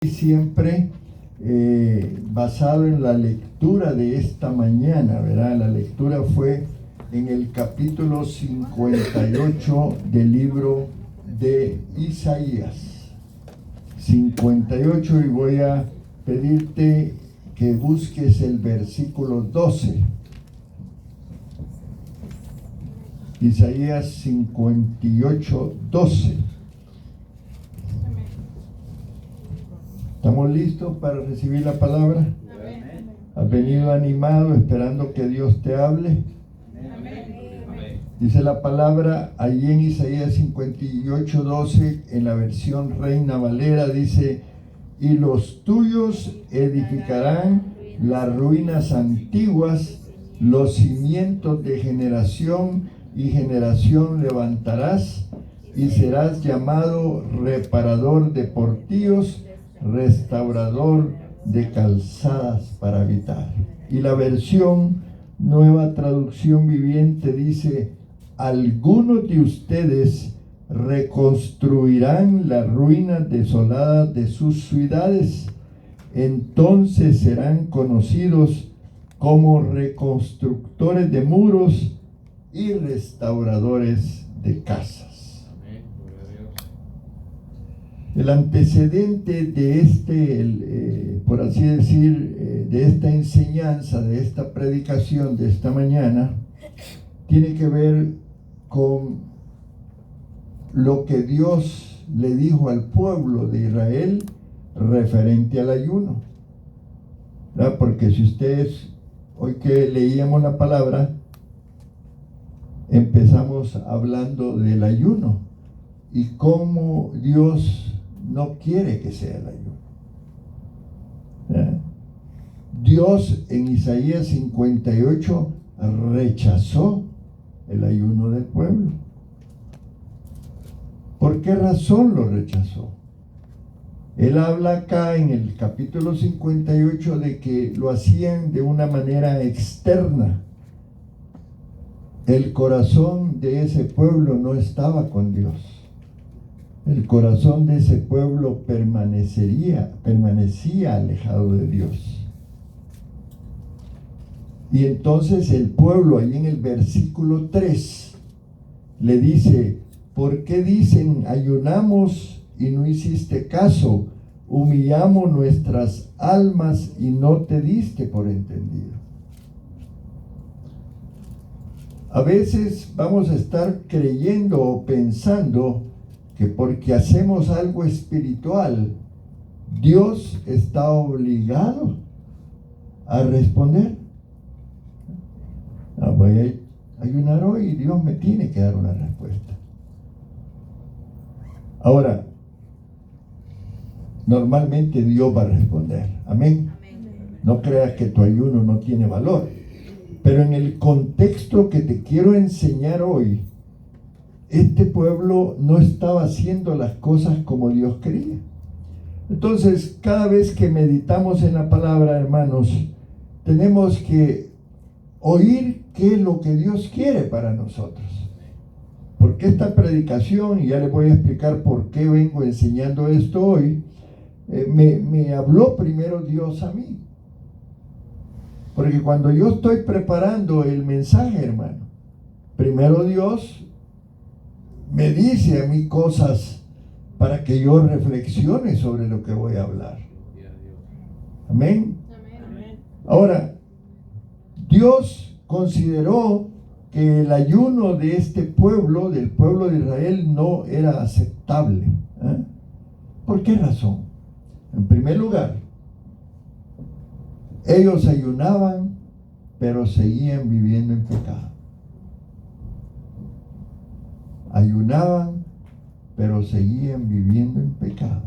Siempre basado en la lectura de esta mañana, ¿verdad? La lectura fue en el capítulo 58 del libro de Isaías. 58, y voy a pedirte que busques el versículo 12. Isaías 58, 12. ¿Estamos listos para recibir la palabra? Amén. ¿Has venido animado esperando que Dios te hable? Amén. Dice la palabra allí en Isaías 58, 12, en la versión Reina Valera, dice: y los tuyos edificarán las ruinas antiguas, los cimientos de generación y generación levantarás, y serás llamado reparador de portillos, restaurador de calzadas para habitar. Y la versión Nueva Traducción Viviente dice: algunos de ustedes reconstruirán las ruinas desoladas de sus ciudades, entonces serán conocidos como reconstructores de muros y restauradores de casas. El antecedente de por así decir, de esta enseñanza, de esta predicación de esta mañana, tiene que ver con lo que Dios le dijo al pueblo de Israel referente al ayuno, ¿verdad? Porque si ustedes, hoy que leíamos la palabra, empezamos hablando del ayuno y cómo Dios no quiere que sea el ayuno. ¿Ya? Dios en Isaías 58 rechazó el ayuno del pueblo. ¿Por qué razón lo rechazó? Él habla acá en el capítulo 58 de que lo hacían de una manera externa. El corazón de ese pueblo no estaba con Dios. El corazón de ese pueblo permanecía alejado de Dios. Y entonces el pueblo, ahí en el versículo 3, le dice: ¿por qué dicen ayunamos y no hiciste caso? Humillamos nuestras almas y no te diste por entendido. A veces vamos a estar creyendo o pensando que porque hacemos algo espiritual, Dios está obligado a responder. Voy a ayunar hoy y Dios me tiene que dar una respuesta. Ahora, normalmente Dios va a responder. Amén. No creas que tu ayuno no tiene valor. Pero en el contexto que te quiero enseñar hoy, este pueblo no estaba haciendo las cosas como Dios quería. Entonces, cada vez que meditamos en la palabra, hermanos, tenemos que oír qué es lo que Dios quiere para nosotros. Porque esta predicación, y ya les voy a explicar por qué vengo enseñando esto hoy, me habló primero Dios a mí. Porque cuando yo estoy preparando el mensaje, hermano, primero Dios me dice a mí cosas para que yo reflexione sobre lo que voy a hablar. Amén. Ahora, Dios consideró que el ayuno de este pueblo, del pueblo de Israel, no era aceptable. ¿Por qué razón? En primer lugar, ellos ayunaban, pero seguían viviendo en pecado. Ayunaban, pero seguían viviendo en pecado.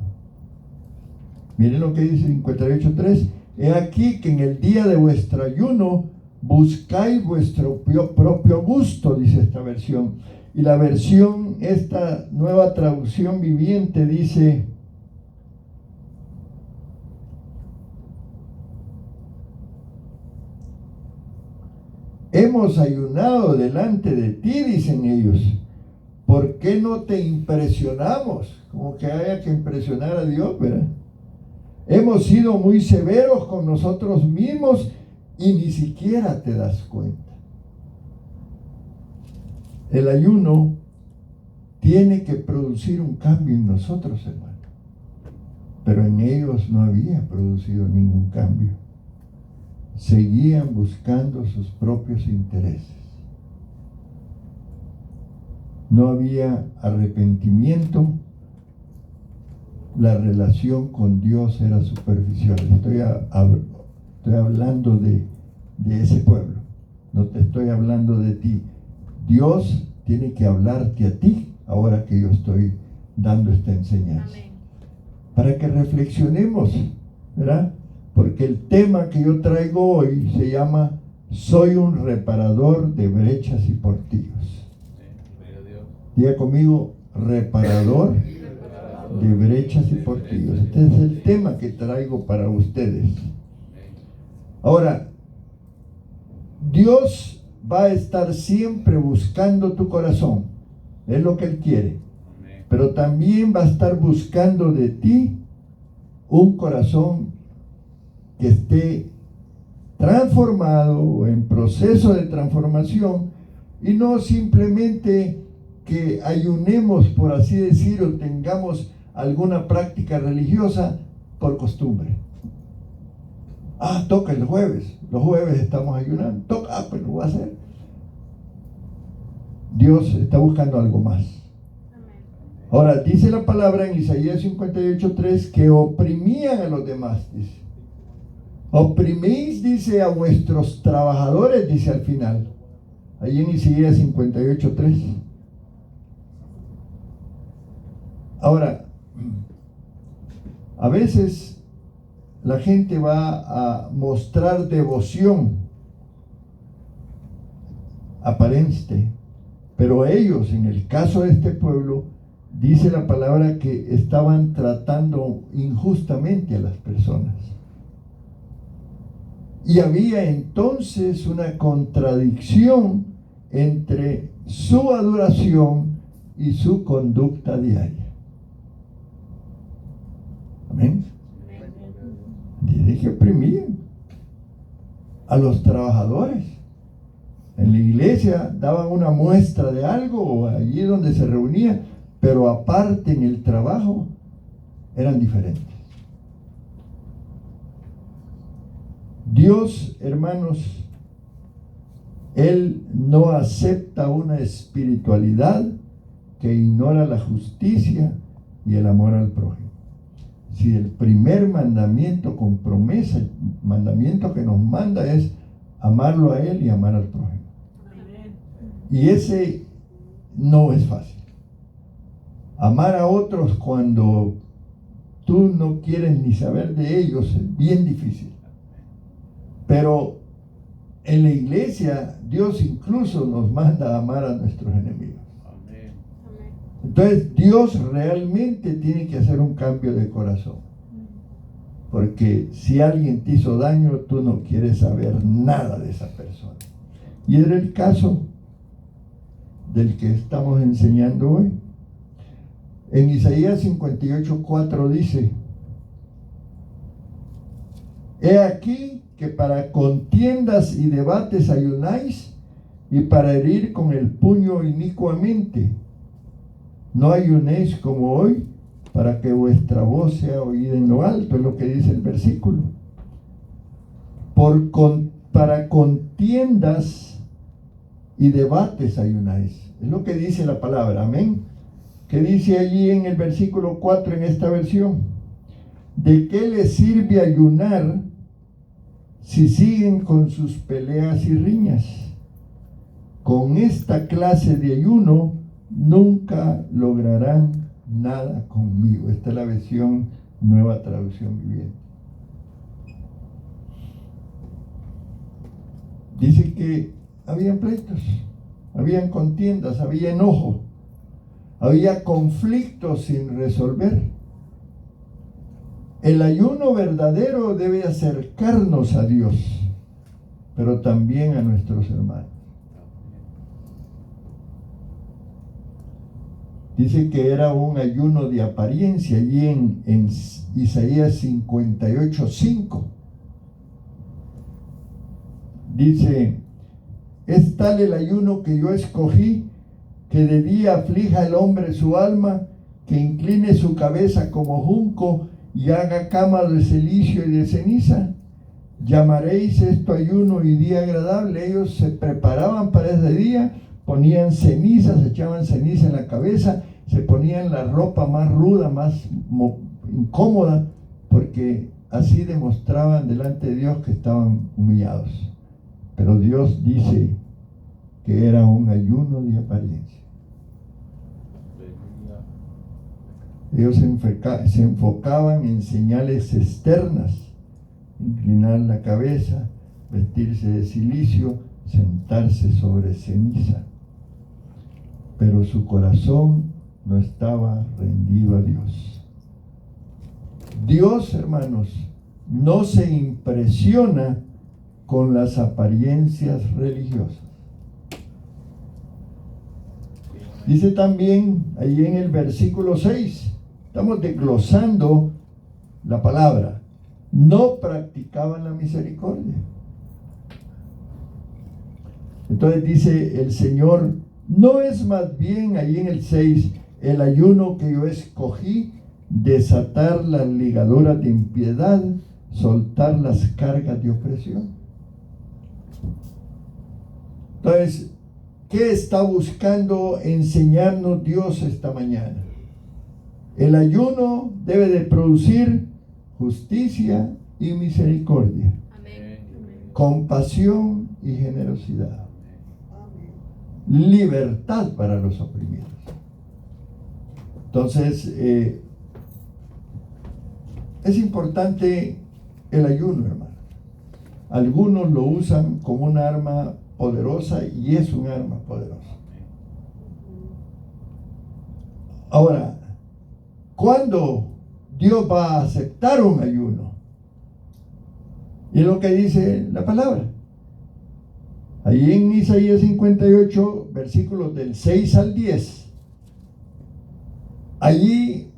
Miren lo que dice 58:3: he aquí que en el día de vuestro ayuno buscáis vuestro propio gusto, dice esta versión. Y la versión, esta Nueva Traducción Viviente, dice: hemos ayunado delante de ti, dicen ellos. ¿Por qué no te impresionamos? Como que haya que impresionar a Dios, ¿verdad? Hemos sido muy severos con nosotros mismos y ni siquiera te das cuenta. El ayuno tiene que producir un cambio en nosotros, hermano. Pero en ellos no había producido ningún cambio. Seguían buscando sus propios intereses. No había arrepentimiento. La relación con Dios era superficial. Estoy hablando de ese pueblo. No te estoy hablando de ti. Dios tiene que hablarte a ti ahora que yo estoy dando esta enseñanza. Amén. Para que reflexionemos, ¿verdad? Porque el tema que yo traigo hoy se llama Soy un reparador de brechas y portillos. Diga conmigo, reparador de brechas y portillos. Este es el tema que traigo para ustedes. Ahora, Dios va a estar siempre buscando tu corazón. Es lo que Él quiere. Pero también va a estar buscando de ti un corazón que esté transformado o en proceso de transformación, y no simplemente que ayunemos, por así decir, o tengamos alguna práctica religiosa por costumbre. Toca el jueves. Los jueves estamos ayunando. Toca, pero lo voy a hacer. Dios está buscando algo más. Ahora, dice la palabra en Isaías 58:3 que oprimían a los demás, dice. Oprimís, dice, a vuestros trabajadores, dice al final. Ahí en Isaías 58:3. Ahora, a veces la gente va a mostrar devoción aparente, pero ellos, en el caso de este pueblo, dice la palabra que estaban tratando injustamente a las personas. Y había entonces una contradicción entre su adoración y su conducta diaria. Amén. Dice que oprimían a los trabajadores. En la iglesia daban una muestra de algo allí donde se reunía, pero aparte en el trabajo eran diferentes. Dios, hermanos, Él no acepta una espiritualidad que ignora la justicia y el amor al prójimo. Si el primer mandamiento con promesa, el mandamiento que nos manda es amarlo a Él y amar al prójimo. Y ese no es fácil. Amar a otros cuando tú no quieres ni saber de ellos es bien difícil. Pero en la iglesia Dios incluso nos manda a amar a nuestros enemigos. Entonces Dios realmente tiene que hacer un cambio de corazón. Porque si alguien te hizo daño, tú no quieres saber nada de esa persona. Y era el caso del que estamos enseñando hoy. En Isaías 58:4 dice: He aquí que para contiendas y debates ayunáis, y para herir con el puño inicuamente. No ayunéis como hoy, para que vuestra voz sea oída en lo alto, es lo que dice el versículo. Para contiendas y debates ayunáis, es lo que dice la palabra, amén. ¿Qué dice allí en el versículo 4 en esta versión? ¿De qué les sirve ayunar si siguen con sus peleas y riñas? Con esta clase de ayuno nunca lograrán nada conmigo. Esta es la versión Nueva Traducción Viviente. Dice que habían pleitos, habían contiendas, había enojo, había conflictos sin resolver. El ayuno verdadero debe acercarnos a Dios, pero también a nuestros hermanos. Dice que era un ayuno de apariencia, allí en Isaías 58:5. Dice: es tal el ayuno que yo escogí, que de día aflija el hombre su alma, que incline su cabeza como junco y haga cama de cilicio y de ceniza. Llamaréis esto ayuno y día agradable. Ellos se preparaban para ese día, ponían cenizas, echaban ceniza en la cabeza, se ponían la ropa más ruda, más incómoda, porque así demostraban delante de Dios que estaban humillados. Pero Dios dice que era un ayuno de apariencia. Ellos se enfocaban en señales externas: inclinar la cabeza, vestirse de cilicio, sentarse sobre ceniza. Pero su corazón no estaba rendido a Dios. Dios, hermanos, no se impresiona con las apariencias religiosas. Dice también ahí en el versículo 6, estamos desglosando la palabra: no practicaban la misericordia. Entonces dice el Señor: ¿no es más bien ahí en el 6 el ayuno que yo escogí, desatar las ligaduras de impiedad, soltar las cargas de opresión? Entonces, ¿qué está buscando enseñarnos Dios esta mañana? El ayuno debe de producir justicia y misericordia, compasión y generosidad, libertad para los oprimidos. Entonces, es importante el ayuno, hermano. Algunos lo usan como un arma poderosa, y es un arma poderosa. Ahora, ¿cuándo Dios va a aceptar un ayuno? Y es lo que dice la palabra. Ahí en Isaías 58, versículos del 6 al 10. Allí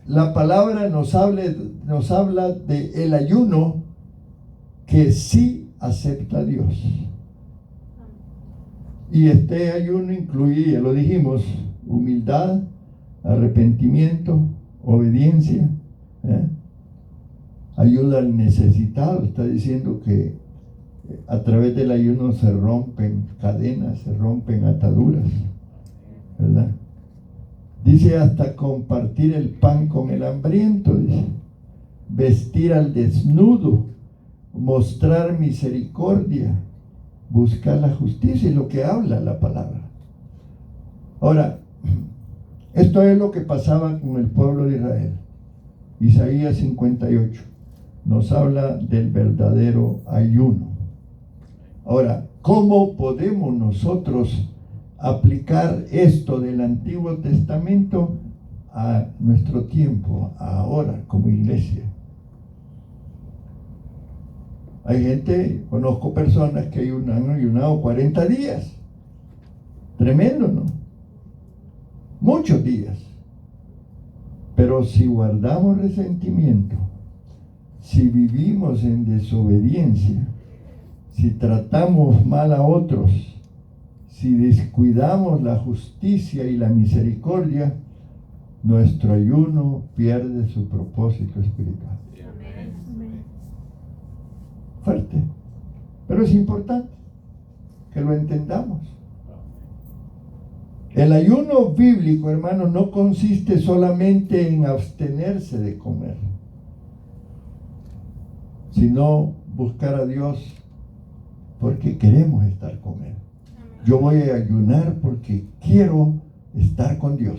la palabra nos habla de el ayuno que sí acepta Dios. Y este ayuno incluye, ya lo dijimos, humildad, arrepentimiento, obediencia, ayuda al necesitado. Está diciendo que a través del ayuno se rompen cadenas, se rompen ataduras, ¿verdad? Dice hasta compartir el pan con el hambriento, dice, vestir al desnudo, mostrar misericordia, buscar la justicia, y lo que habla la palabra. Ahora, esto es lo que pasaba con el pueblo de Israel. Isaías 58 nos habla del verdadero ayuno. Ahora, ¿cómo podemos nosotros aplicar esto del Antiguo Testamento a nuestro tiempo, ahora como iglesia? Hay gente, conozco personas que han ayunado 40 días. Tremendo, ¿no? Muchos días. Pero si guardamos resentimiento, si vivimos en desobediencia, si tratamos mal a otros, si descuidamos la justicia y la misericordia, nuestro ayuno pierde su propósito espiritual. Fuerte, pero es importante que lo entendamos. El ayuno bíblico, hermanos, no consiste solamente en abstenerse de comer, sino buscar a Dios porque queremos estar con Él. Yo voy a ayunar porque quiero estar con Dios.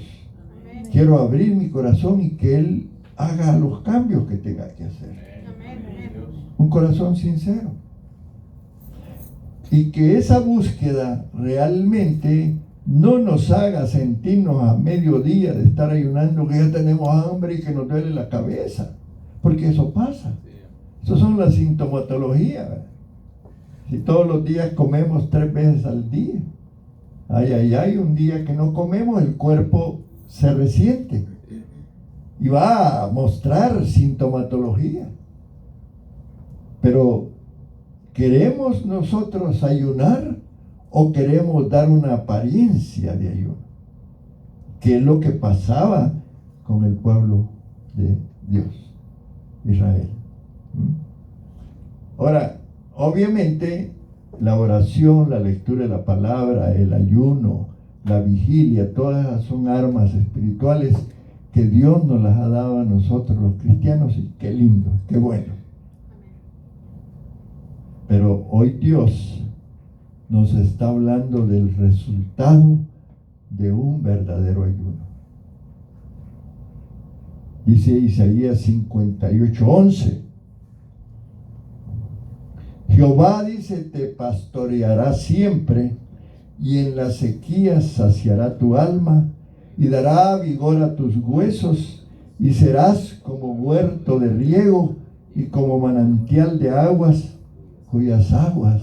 Quiero abrir mi corazón y que Él haga los cambios que tenga que hacer. Un corazón sincero. Y que esa búsqueda realmente no nos haga sentirnos a mediodía de estar ayunando que ya tenemos hambre y que nos duele la cabeza. Porque eso pasa. Esas son las sintomatologías. Si todos los días comemos 3 veces al día, Ay, ay, ay, un día que no comemos, el cuerpo se resiente y va a mostrar sintomatología. Pero, ¿queremos nosotros ayunar o queremos dar una apariencia de ayuno? ¿Qué es lo que pasaba con el pueblo de Dios, Israel? Ahora, obviamente, la oración, la lectura de la palabra, el ayuno, la vigilia, todas esas son armas espirituales que Dios nos las ha dado a nosotros los cristianos, y qué lindo, qué bueno. Pero hoy Dios nos está hablando del resultado de un verdadero ayuno. Dice Isaías 58:11. Jehová dice, te pastoreará siempre, y en la sequía saciará tu alma, y dará vigor a tus huesos, y serás como huerto de riego, y como manantial de aguas, cuyas aguas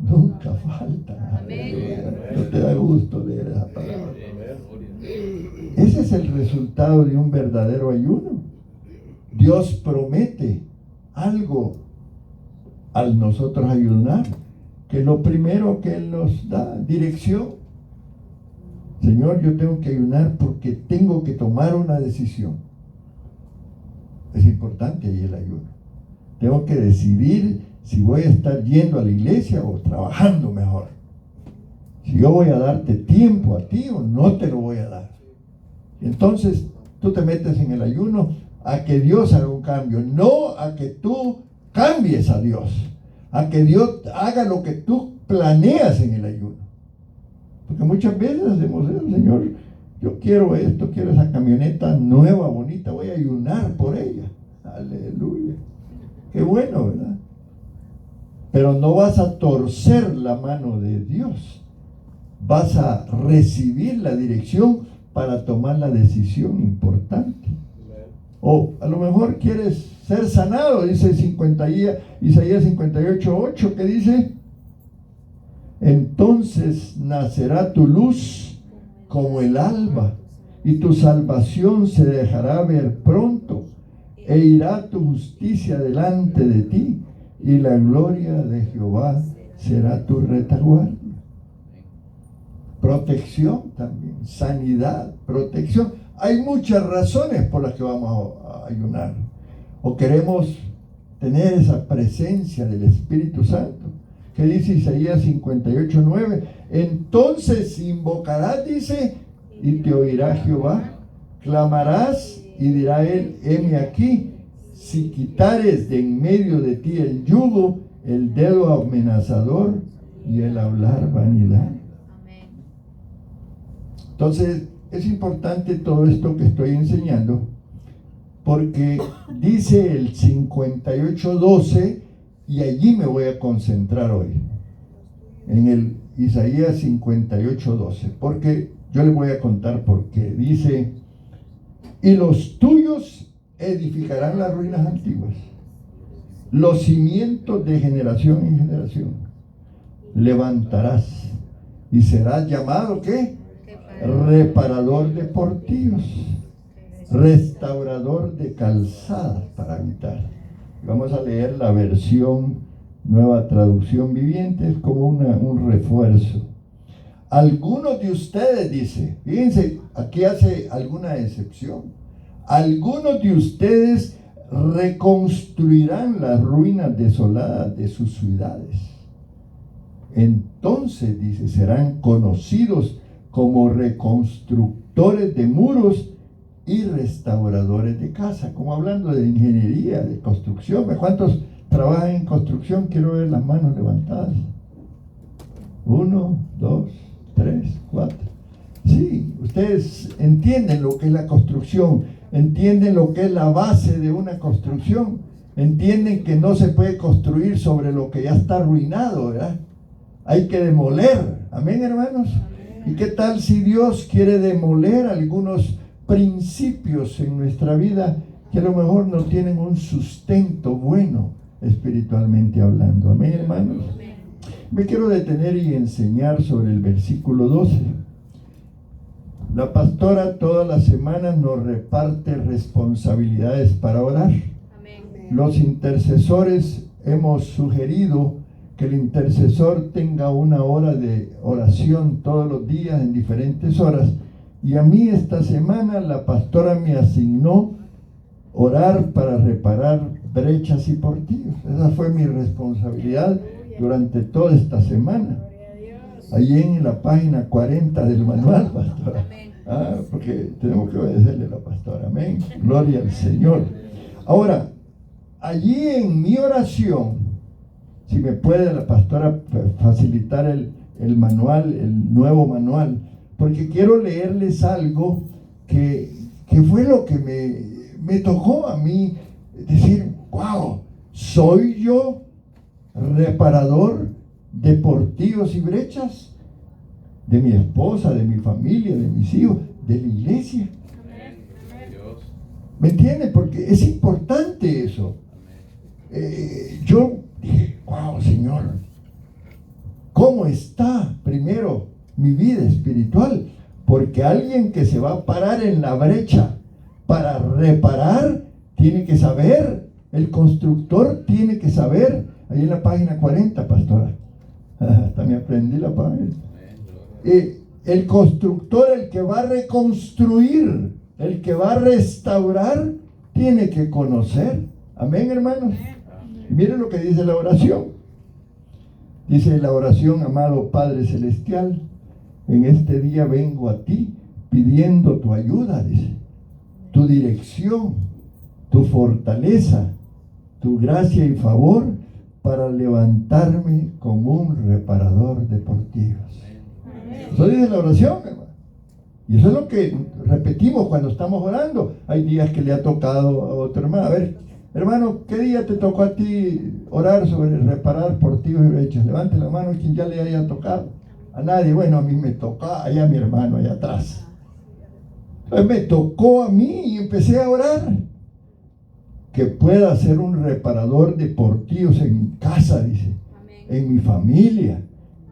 nunca faltan. Amén. No te da gusto leer esa palabra. Ese es el resultado de un verdadero ayuno. Dios promete algo al nosotros ayunar, que lo primero que Él nos da, dirección. Señor, yo tengo que ayunar porque tengo que tomar una decisión. Es importante ahí el ayuno. Tengo que decidir si voy a estar yendo a la iglesia o trabajando mejor. Si yo voy a darte tiempo a ti o no te lo voy a dar. Entonces, tú te metes en el ayuno a que Dios haga un cambio, no a que tú cambies a Dios, a que Dios haga lo que tú planeas en el ayuno. Porque muchas veces hacemos eso, Señor, yo quiero esto, quiero esa camioneta nueva, bonita, voy a ayunar por ella. Aleluya. Qué bueno, ¿verdad? Pero no vas a torcer la mano de Dios. Vas a recibir la dirección para tomar la decisión importante. O a lo mejor quieres ser sanado, dice Isaías 58:8, que dice, entonces nacerá tu luz como el alba, y tu salvación se dejará ver pronto, e irá tu justicia delante de ti, y la gloria de Jehová será tu retaguardia. Protección también, sanidad, protección. Hay muchas razones por las que vamos a ayunar. O queremos tener esa presencia del Espíritu Santo. ¿Qué dice Isaías 58:9? Entonces invocarás, dice, y te oirá Jehová. Clamarás y dirá él, heme aquí. Si quitares de en medio de ti el yugo, el dedo amenazador y el hablar vanidad. Entonces, es importante todo esto que estoy enseñando, porque dice el 58:12, y allí me voy a concentrar hoy, en el Isaías 58:12, porque yo les voy a contar por qué. Dice, y los tuyos edificarán las ruinas antiguas, los cimientos de generación en generación. Levantarás y serás llamado, ¿qué? Reparador de portillos, restaurador de calzadas para habitar. Vamos a leer la versión Nueva Traducción Viviente, es como un refuerzo. Algunos de ustedes, dice, fíjense, aquí hace alguna excepción. Algunos de ustedes reconstruirán las ruinas desoladas de sus ciudades. Entonces, dice, serán conocidos como reconstructores de muros y restauradores de casa, como hablando de ingeniería, de construcción. ¿Cuántos trabajan en construcción? Quiero ver las manos levantadas. 1, 2, 3, 4. Sí, ustedes entienden lo que es la construcción, entienden lo que es la base de una construcción, entienden que no se puede construir sobre lo que ya está arruinado, ¿verdad? Hay que demoler. Amén, hermanos. ¿Y qué tal si Dios quiere demoler algunos principios en nuestra vida que a lo mejor no tienen un sustento bueno espiritualmente hablando? Amén, hermanos. Me quiero detener y enseñar sobre el versículo 12. La pastora todas las semanas nos reparte responsabilidades para orar. Amén. Los intercesores hemos sugerido que el intercesor tenga una hora de oración todos los días en diferentes horas. Y a mí esta semana la pastora me asignó orar para reparar brechas y portillos. Esa fue mi responsabilidad durante toda esta semana. Allí en la página 40 del manual, pastora. Porque tenemos que obedecerle a la pastora. Amén. Gloria al Señor. Ahora, allí en mi oración, si me puede la pastora facilitar el manual, el nuevo manual, porque quiero leerles algo que fue lo que me tocó a mí decir, wow, ¿soy yo reparador de portillos y brechas? De mi esposa, de mi familia, de mis hijos, de la iglesia. ¿Me entienden? Porque es importante eso. Yo dije, wow, Señor, ¿cómo está primero mi vida espiritual? Porque alguien que se va a parar en la brecha para reparar, tiene que saber, el constructor tiene que saber. Ahí en la página 40, pastora. Hasta me aprendí la página. El constructor, el que va a reconstruir, el que va a restaurar, tiene que conocer. Amén, hermanos. Y miren lo que dice la oración. Dice la oración: amado Padre Celestial, en este día vengo a ti pidiendo tu ayuda, dice, tu dirección, tu fortaleza, tu gracia y favor para levantarme como un reparador de portillos. Eso dice la oración, hermano. Y eso es lo que repetimos cuando estamos orando. Hay días que le ha tocado a otro hermano. A ver, hermano, ¿qué día te tocó a ti orar sobre reparar portillos y brechas? Levante la mano quien ya le haya tocado. A nadie. Bueno, a mí me tocó, allá mi hermano, allá atrás. Entonces me tocó a mí y empecé a orar. Que pueda ser un reparador de portillos en mi casa, dice. Amén. En mi familia,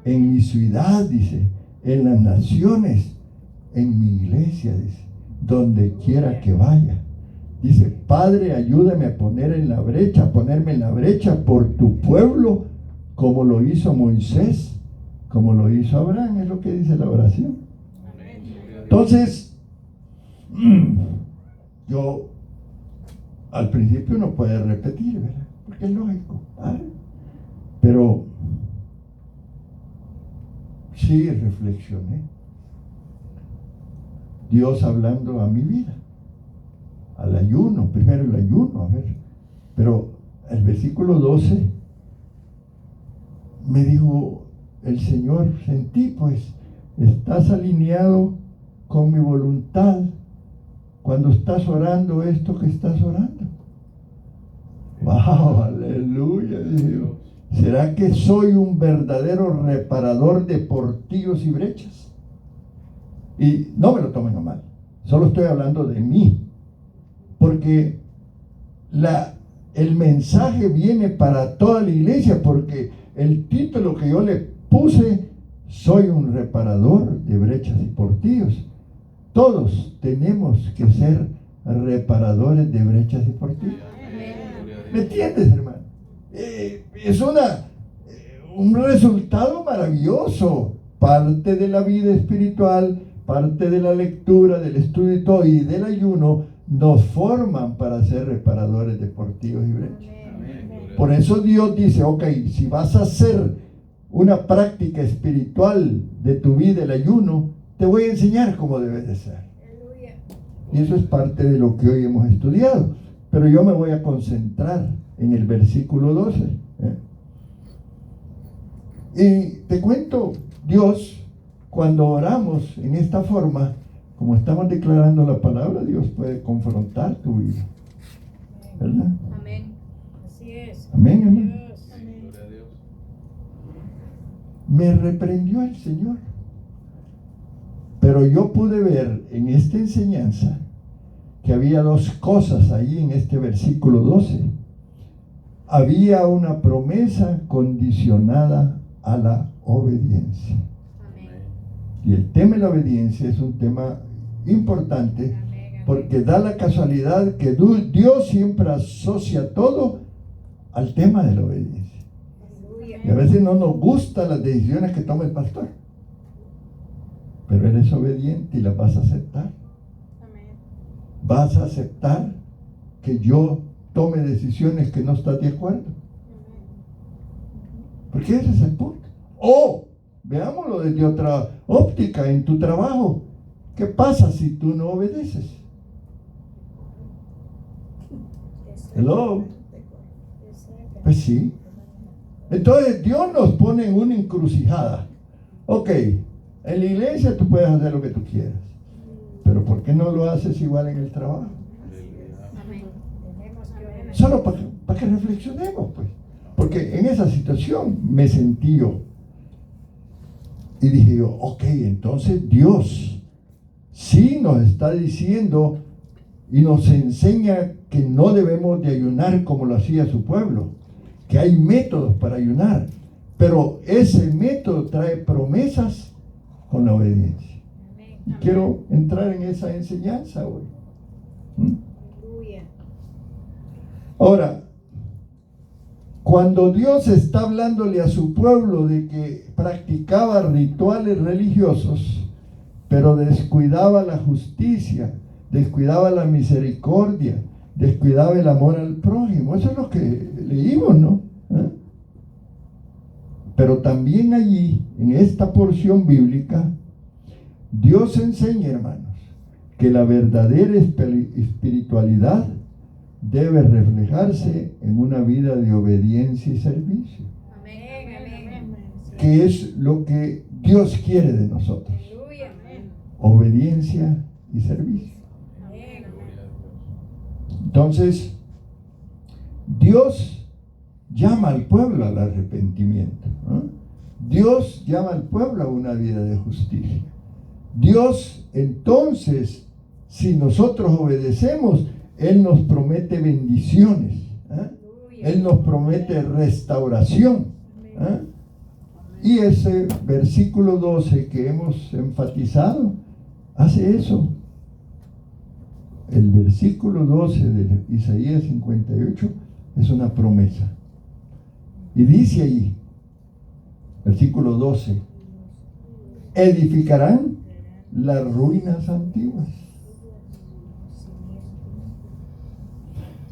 en mi ciudad, dice. En las naciones, en mi iglesia, dice. Donde quiera que vaya. Dice, Padre, ayúdame a ponerme en la brecha por tu pueblo, como lo hizo Moisés, como lo hizo Abraham, es lo que dice la oración. Entonces, yo al principio no puede repetir, ¿verdad? Porque es lógico, ¿vale? Pero sí reflexioné. Dios hablando a mi vida, al ayuno, primero el ayuno, a ver. Pero el versículo 12 me dijo el Señor, sentí pues, estás alineado con mi voluntad cuando estás orando esto que estás orando. ¡Wow! ¡Aleluya! Dios. ¿Será que soy un verdadero reparador de portillos y brechas? Y no me lo tomen a mal, solo estoy hablando de mí, porque el mensaje viene para toda la iglesia, porque el título que yo le puse, soy un reparador de brechas y portillos. Todos tenemos que ser reparadores de brechas y portillos. ¿Me entiendes, hermano? Es un resultado maravilloso, parte de la vida espiritual, parte de la lectura, del estudio y todo, y del ayuno, nos forman para ser reparadores de portillos y brechas. Por eso Dios dice, ok, si vas a hacer una práctica espiritual de tu vida, el ayuno, te voy a enseñar cómo debes de ser. Y eso es parte de lo que hoy hemos estudiado. Pero yo me voy a concentrar en el versículo 12. Y te cuento, Dios, cuando oramos en esta forma, como estamos declarando la palabra, Dios puede confrontar tu vida. ¿Verdad? Amén. Así es. Amén, hermano. Amén. Me reprendió el Señor. Pero yo pude ver en esta enseñanza que había dos cosas ahí en este versículo 12. Había una promesa condicionada a la obediencia. Amén. Y el tema de la obediencia es un tema importante porque da la casualidad que Dios siempre asocia todo al tema de la obediencia. Y a veces no nos gustan las decisiones que toma el pastor, pero eres obediente y las vas a aceptar. Vas a aceptar que yo tome decisiones que no estás de acuerdo. Porque ese es el punto. O veámoslo desde otra óptica, en tu trabajo. ¿Qué pasa si tú no obedeces? Hello. Pues sí. Entonces Dios nos pone en una encrucijada. Ok, en la iglesia tú puedes hacer lo que tú quieras, pero ¿por qué no lo haces igual en el trabajo? Solo para que reflexionemos, pues. Porque en esa situación me sentí yo. Y dije yo, ok, entonces Dios sí nos está diciendo y nos enseña que no debemos de ayunar como lo hacía su pueblo, que hay métodos para ayunar, pero ese método trae promesas con la obediencia. Y quiero entrar en esa enseñanza hoy. Ahora, cuando Dios está hablándole a su pueblo de que practicaba rituales religiosos, pero descuidaba la justicia, descuidaba la misericordia, descuidaba el amor al prójimo, eso es lo que leímos, ¿no? Pero también allí, en esta porción bíblica, Dios enseña, hermanos, que la verdadera espiritualidad debe reflejarse en una vida de obediencia y servicio. Que es lo que Dios quiere de nosotros. Obediencia y servicio. Entonces, Dios llama al pueblo al arrepentimiento, ¿no? Dios llama al pueblo a una vida de justicia. Dios, entonces, si nosotros obedecemos, Él nos promete bendiciones, ¿eh? Él nos promete restauración, ¿eh? Y ese versículo 12 que hemos enfatizado hace eso. El versículo 12 de Isaías 58 es una promesa. Y dice allí, versículo 12, edificarán las ruinas antiguas.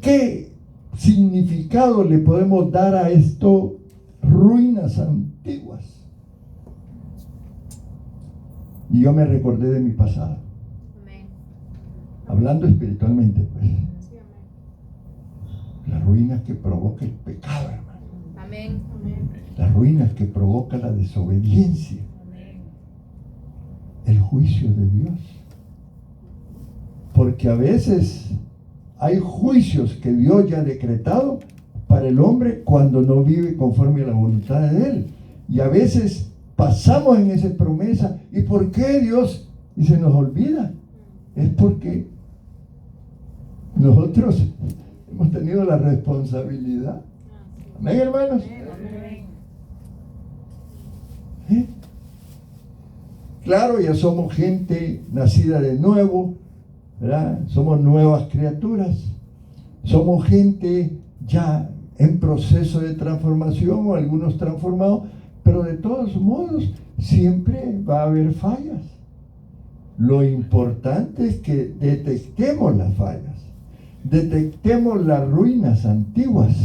¿Qué significado le podemos dar a esto, ruinas antiguas? Y yo me recordé de mi pasado. Hablando espiritualmente, pues. Las ruinas que provoca el pecado, hermano. Amén. Las ruinas que provoca la desobediencia. El juicio de Dios. Porque a veces hay juicios que Dios ya ha decretado para el hombre cuando no vive conforme a la voluntad de Él. Y a veces pasamos en esa promesa. ¿Y por qué Dios? Y se nos olvida. Es porque nosotros hemos tenido la responsabilidad. Amén, hermanos. ¿Eh? Claro, ya somos gente nacida de nuevo, ¿verdad? Somos nuevas criaturas. Somos gente ya en proceso de transformación o algunos transformados, pero de todos modos siempre va a haber fallas. Lo importante es que detectemos las fallas, detectemos las ruinas antiguas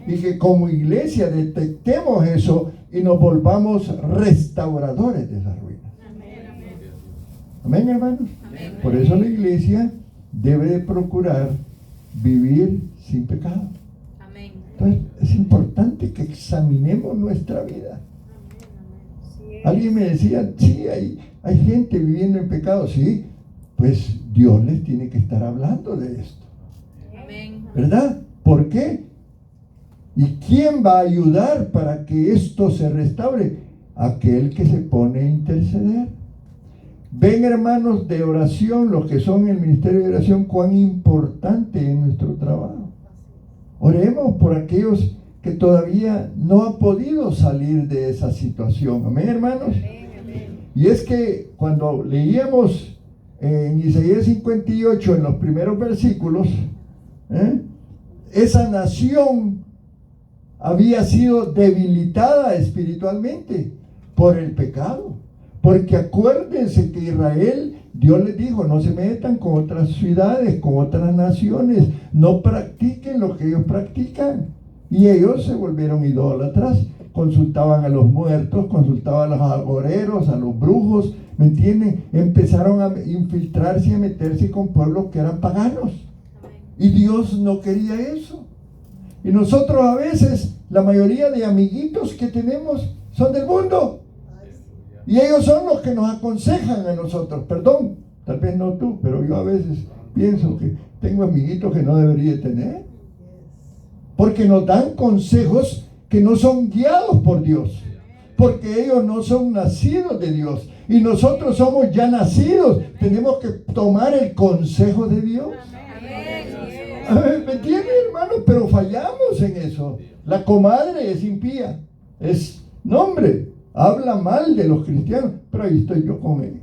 y que como iglesia detectemos eso y nos volvamos restauradores de esas ruinas. Amén, hermanos. Amén. Por eso la iglesia debe de procurar vivir sin pecado. Amén. Entonces es importante que examinemos nuestra vida. Alguien me decía, sí, hay gente viviendo en pecado. Sí, pues Dios les tiene que estar hablando de esto. Amén. ¿Verdad? ¿Por qué? ¿Y quién va a ayudar para que esto se restaure? Aquel que se pone a interceder. Ven, hermanos de oración, los que son el ministerio de oración, cuán importante es nuestro trabajo. Oremos por aquellos que todavía no ha podido salir de esa situación. Amén, hermanos. Y es que cuando leíamos en Isaías 58, en los primeros versículos, esa nación había sido debilitada espiritualmente por el pecado. Porque acuérdense que Israel, Dios les dijo, no se metan con otras ciudades, con otras naciones, no practiquen lo que ellos practican. Y ellos se volvieron idólatras, consultaban a los muertos, consultaban a los agoreros, a los brujos, ¿me entienden? Empezaron a infiltrarse y a meterse con pueblos que eran paganos. Y Dios no quería eso. Y nosotros a veces, la mayoría de amiguitos que tenemos son del mundo. Y ellos son los que nos aconsejan a nosotros. Perdón, tal vez no tú, pero yo a veces pienso que tengo amiguitos que no debería tener. Porque nos dan consejos que no son guiados por Dios. Porque ellos no son nacidos de Dios. Y nosotros somos ya nacidos. Tenemos que tomar el consejo de Dios. ¿Me entienden, hermano? Pero fallamos en eso. La comadre es impía. Habla mal de los cristianos. Pero ahí estoy yo con él.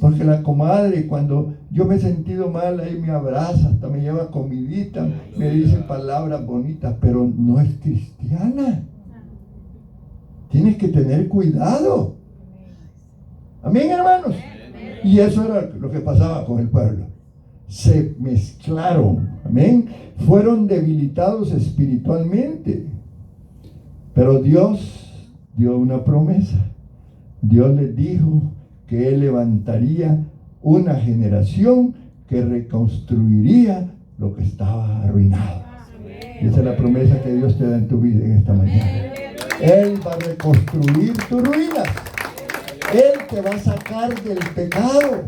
Porque la comadre, cuando yo me he sentido mal, ahí me abraza, hasta me lleva comidita, me dice palabras bonitas, pero no es cristiana. Tienes que tener cuidado. Amén, hermanos. Y eso era lo que pasaba con el pueblo. Se mezclaron. Amén. Fueron debilitados espiritualmente. Pero Dios dio una promesa. Dios les dijo que Él levantaría una generación que reconstruiría lo que estaba arruinado. Esa es la promesa que Dios te da en tu vida en esta mañana. Él va a reconstruir tus ruinas. Él te va a sacar del pecado.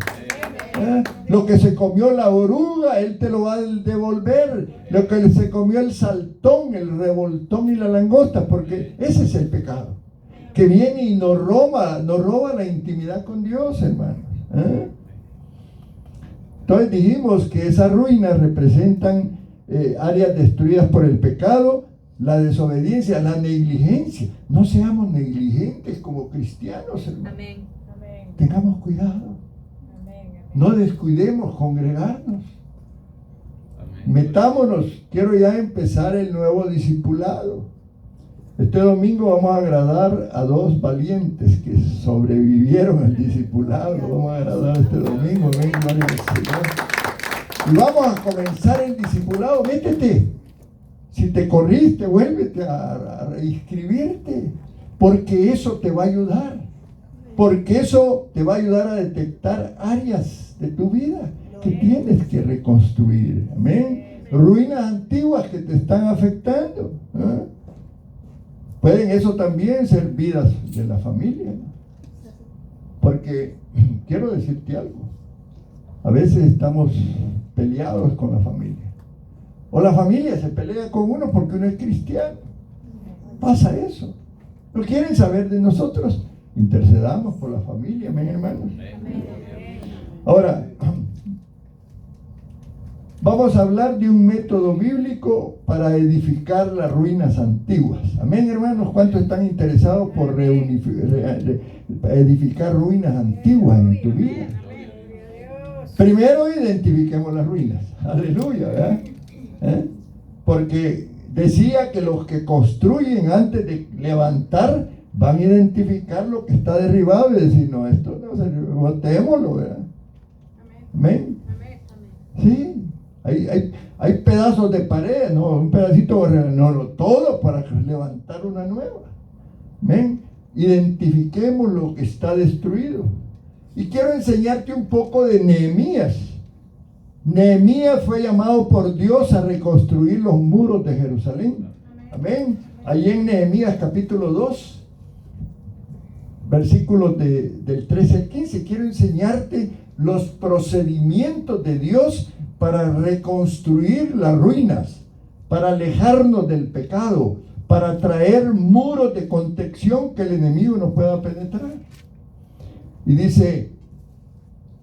Lo que se comió la oruga, Él te lo va a devolver. Lo que se comió el saltón, el revoltón y la langosta, porque ese es el pecado que viene y nos roba la intimidad con Dios, hermanos. Entonces dijimos que esas ruinas representan áreas destruidas por el pecado, la desobediencia, la negligencia. No seamos negligentes como cristianos, hermanos. Amén. Tengamos cuidado. No descuidemos congregarnos. Metámonos. Quiero ya empezar el nuevo discipulado. Este domingo vamos a agradar a 2 valientes que sobrevivieron al discipulado. Vamos a agradar este domingo. Ven, gloria al Señor. Y vamos a comenzar el discipulado. Métete. Si te corriste, vuélvete a reinscribirte. Porque eso te va a ayudar. Porque eso te va a ayudar a detectar áreas de tu vida que tienes que reconstruir. Amén. Ruinas antiguas que te están afectando. Pueden eso también ser vidas de la familia, ¿no? Porque quiero decirte algo. A veces estamos peleados con la familia. O la familia se pelea con uno porque uno es cristiano. Pasa eso. ¿No quieren saber de nosotros? Intercedamos por la familia, amén, hermanos. Ahora, vamos a hablar de un método bíblico para edificar las ruinas antiguas. Amén, hermanos. ¿Cuántos están interesados por edificar ruinas antiguas en tu vida? Primero identifiquemos las ruinas. Aleluya, ¿verdad? Porque decía que los que construyen antes de levantar van a identificar lo que está derribado y decir, no, esto no se botémoslo, ¿verdad? Amén. Sí. Hay pedazos de pared, no, un pedacito, no, todo para levantar una nueva. ¿Ven? Identifiquemos lo que está destruido. Y quiero enseñarte un poco de Nehemías. Nehemías fue llamado por Dios a reconstruir los muros de Jerusalén. Amén. Ahí en Nehemías capítulo 2, versículos del 13 al 15, quiero enseñarte los procedimientos de Dios para reconstruir las ruinas, para alejarnos del pecado, para traer muros de contención que el enemigo no pueda penetrar. Y dice,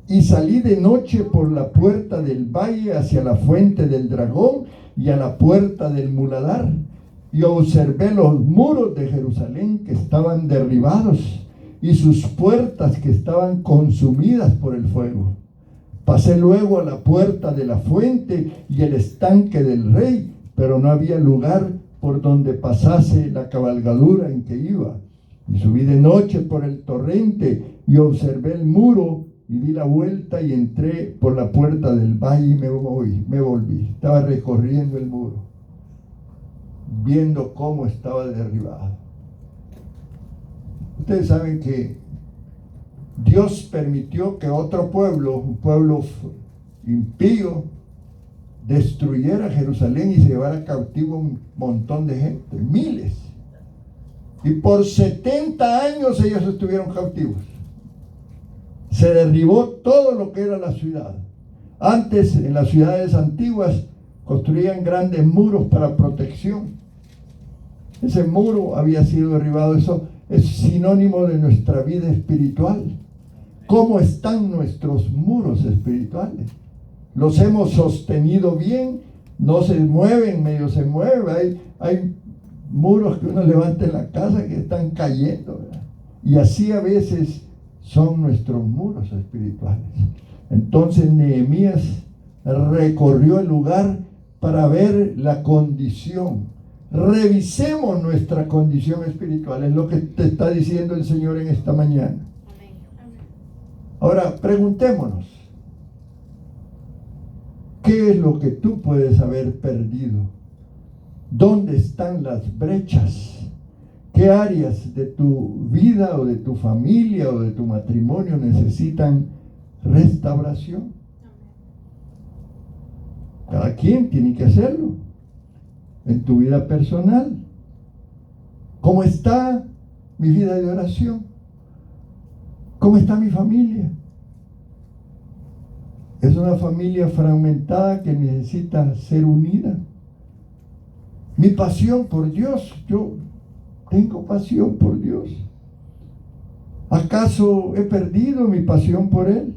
y salí de noche por la puerta del valle hacia la fuente del dragón y a la puerta del muladar. y observé los muros de Jerusalén que estaban derribados y sus puertas que estaban consumidas por el fuego. Pasé luego a la puerta de la fuente y el estanque del rey, pero no había lugar por donde pasase la cabalgadura en que iba. Y subí de noche por el torrente y observé el muro y di la vuelta y entré por la puerta del valle y me volví. Estaba recorriendo el muro, viendo cómo estaba derribado. Ustedes saben que Dios permitió que otro pueblo, un pueblo impío, destruyera Jerusalén y se llevara cautivo un montón de gente, miles. Y por 70 años ellos estuvieron cautivos. Se derribó todo lo que era la ciudad. Antes, en las ciudades antiguas, construían grandes muros para protección. Ese muro había sido derribado. Eso es sinónimo de nuestra vida espiritual. ¿Cómo están nuestros muros espirituales? ¿Los hemos sostenido bien? ¿No se mueven? Medio se mueve. Hay muros que uno levanta en la casa que están cayendo, ¿verdad? Y así a veces son nuestros muros espirituales. Entonces Nehemías recorrió el lugar para ver la condición. Revisemos nuestra condición espiritual, es lo que te está diciendo el Señor en esta mañana. Ahora, preguntémonos, ¿qué es lo que tú puedes haber perdido? ¿Dónde están las brechas? ¿Qué áreas de tu vida o de tu familia o de tu matrimonio necesitan restauración? Cada quien tiene que hacerlo. En tu vida personal, ¿cómo está mi vida de oración? ¿Cómo está mi familia? Es una familia fragmentada que necesita ser unida. Mi pasión por Dios, yo tengo pasión por Dios. ¿Acaso he perdido mi pasión por Él?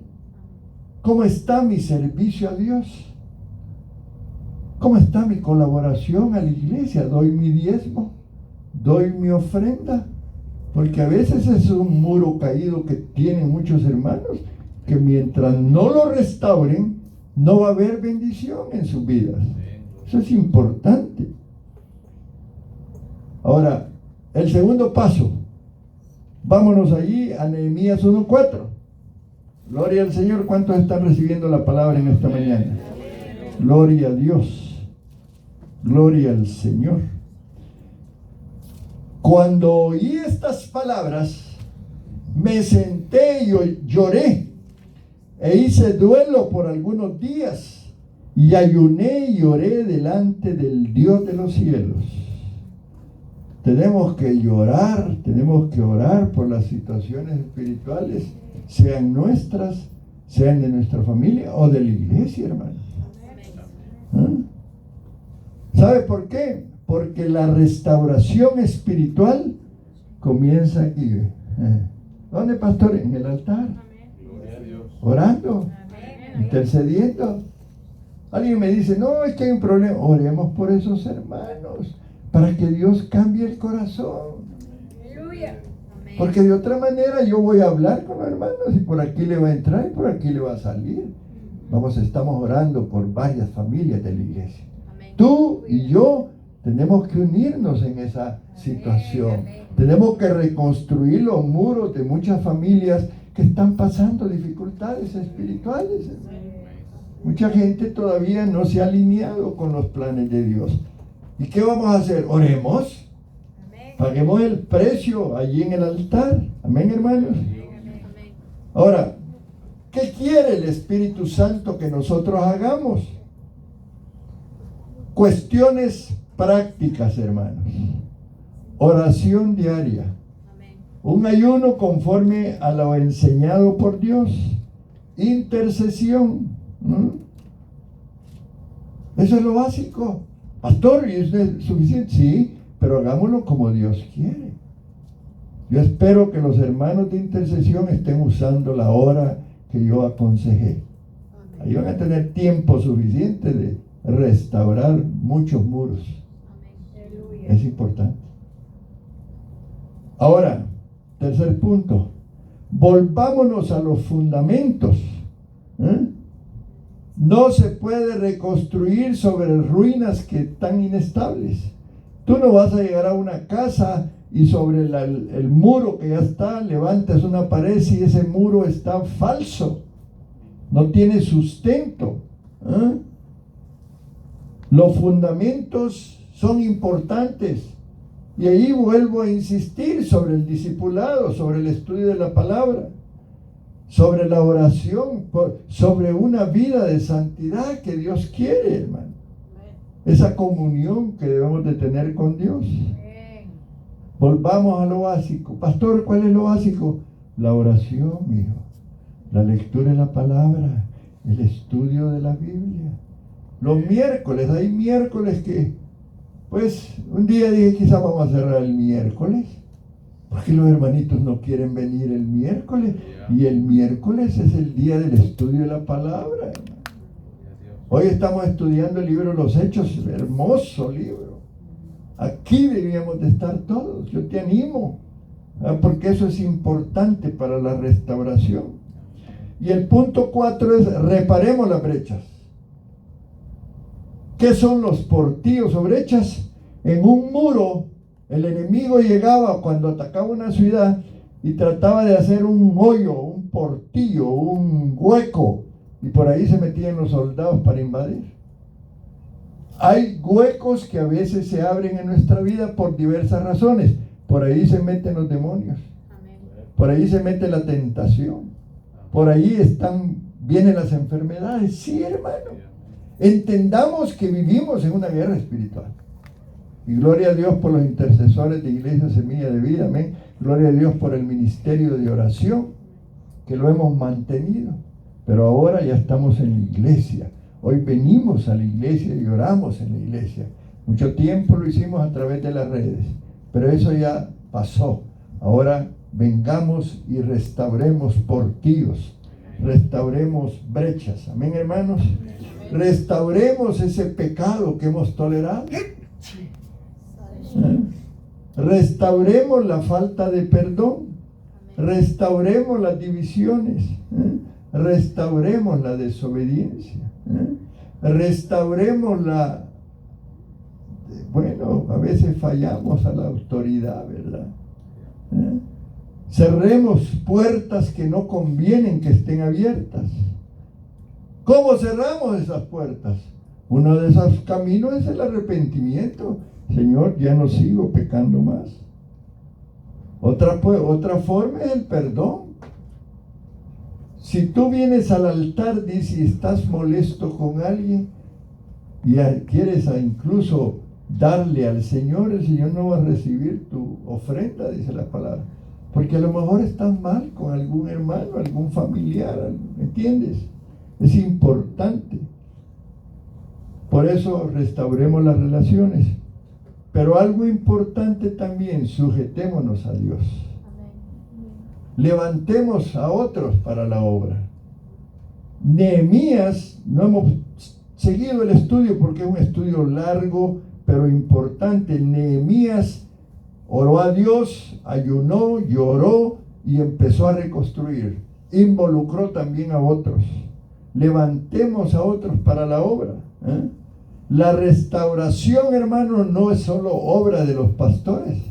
¿Cómo está mi servicio a Dios? ¿Cómo está mi colaboración a la iglesia? ¿Doy mi diezmo? ¿Doy mi ofrenda? Porque a veces es un muro caído que tienen muchos hermanos, que mientras no lo restauren, no va a haber bendición en sus vidas. Eso es importante. Ahora, el segundo paso. Vámonos allí a Nehemías 1:4. Gloria al Señor. ¿Cuántos están recibiendo la palabra en esta mañana? Gloria a Dios. Gloria al Señor. Cuando oí estas palabras, me senté y lloré, e hice duelo por algunos días, y ayuné y oré delante del Dios de los cielos. Tenemos que llorar, tenemos que orar por las situaciones espirituales, sean nuestras, sean de nuestra familia o de la iglesia, hermanos. ¿Ah? ¿Sabe por qué? Porque la restauración espiritual comienza aquí. ¿Dónde, pastor? En el altar. Orando, intercediendo. Alguien me dice, no, es que hay un problema. Oremos por esos hermanos, para que Dios cambie el corazón. Porque de otra manera yo voy a hablar con los hermanos y por aquí le va a entrar y por aquí le va a salir. Estamos orando por varias familias de la iglesia. Tú y yo tenemos que unirnos en esa situación. Tenemos que reconstruir los muros de muchas familias que están pasando dificultades espirituales. Mucha gente todavía no se ha alineado con los planes de Dios. ¿Y qué vamos a hacer? Oremos. Paguemos el precio allí en el altar. Amén, hermanos. Ahora, ¿qué quiere el Espíritu Santo que nosotros hagamos? Cuestiones prácticas, hermanos. Oración diaria. Un ayuno conforme a lo enseñado por Dios. Intercesión. Eso es lo básico. Pastor, ¿y eso es suficiente? Sí, pero hagámoslo como Dios quiere. Yo espero que los hermanos de intercesión estén usando la hora que yo aconsejé. Ahí van a tener tiempo suficiente de restaurar muchos muros. Es importante. Ahora, tercer punto. Volvámonos a los fundamentos. No se puede reconstruir sobre ruinas que están inestables. Tú no vas a llegar a una casa y sobre el muro que ya está, levantas una pared si ese muro está falso. No tiene sustento. Los fundamentos son importantes. Y ahí vuelvo a insistir sobre el discipulado, sobre el estudio de la palabra, sobre la oración, sobre una vida de santidad que Dios quiere, hermano. Esa comunión que debemos de tener con Dios. Volvamos a lo básico. Pastor, ¿cuál es lo básico? La oración, hijo. La lectura de la palabra, el estudio de la Biblia. Los miércoles, hay miércoles que, pues, un día dije, quizás vamos a cerrar el miércoles, porque los hermanitos no quieren venir el miércoles, y el miércoles es el día del estudio de la palabra, hermano. Hoy estamos estudiando el libro de los Hechos, hermoso libro. Aquí debíamos de estar todos, yo te animo, porque eso es importante para la restauración. Y el punto 4 es, reparemos las brechas. ¿Qué son los portillos o brechas? En un muro, el enemigo llegaba cuando atacaba una ciudad y trataba de hacer un hoyo, un portillo, un hueco, y por ahí se metían los soldados para invadir. Hay huecos que a veces se abren en nuestra vida por diversas razones. Por ahí se meten los demonios. Por ahí se mete la tentación. Por ahí vienen las enfermedades. Sí, hermano. Entendamos que vivimos en una guerra espiritual. Y gloria a Dios por los intercesores de Iglesia Semilla de Vida. Amén. Gloria a Dios por el ministerio de oración, que lo hemos mantenido. Pero ahora ya estamos en la iglesia. Hoy venimos a la iglesia y oramos en la iglesia. Mucho tiempo lo hicimos a través de las redes, pero eso ya pasó. Ahora vengamos y restauremos portillos, restauremos brechas. Amén, hermanos. Restauremos ese pecado que hemos tolerado. Restauremos la falta de perdón. Restauremos las divisiones. Restauremos la desobediencia. Restauremos a veces fallamos a la autoridad, ¿verdad? Cerremos puertas que no convienen que estén abiertas. ¿Cómo cerramos esas puertas? Uno de esos caminos es el arrepentimiento. Señor, ya no sigo pecando más. Otra forma es el perdón. Si tú vienes al altar, dice, y estás molesto con alguien y quieres incluso darle al Señor, el Señor no va a recibir tu ofrenda, dice la palabra. Porque a lo mejor estás mal con algún hermano, algún familiar, ¿me entiendes? Es importante. Por eso restauremos las relaciones. Pero algo importante también, sujetémonos a Dios. Levantemos a otros para la obra. Nehemías, no hemos seguido el estudio porque es un estudio largo, pero importante. Nehemías oró a Dios, ayunó, lloró y empezó a reconstruir. Involucró también a otros. Levantemos a otros para la obra. La restauración, hermano, no es solo obra de los pastores.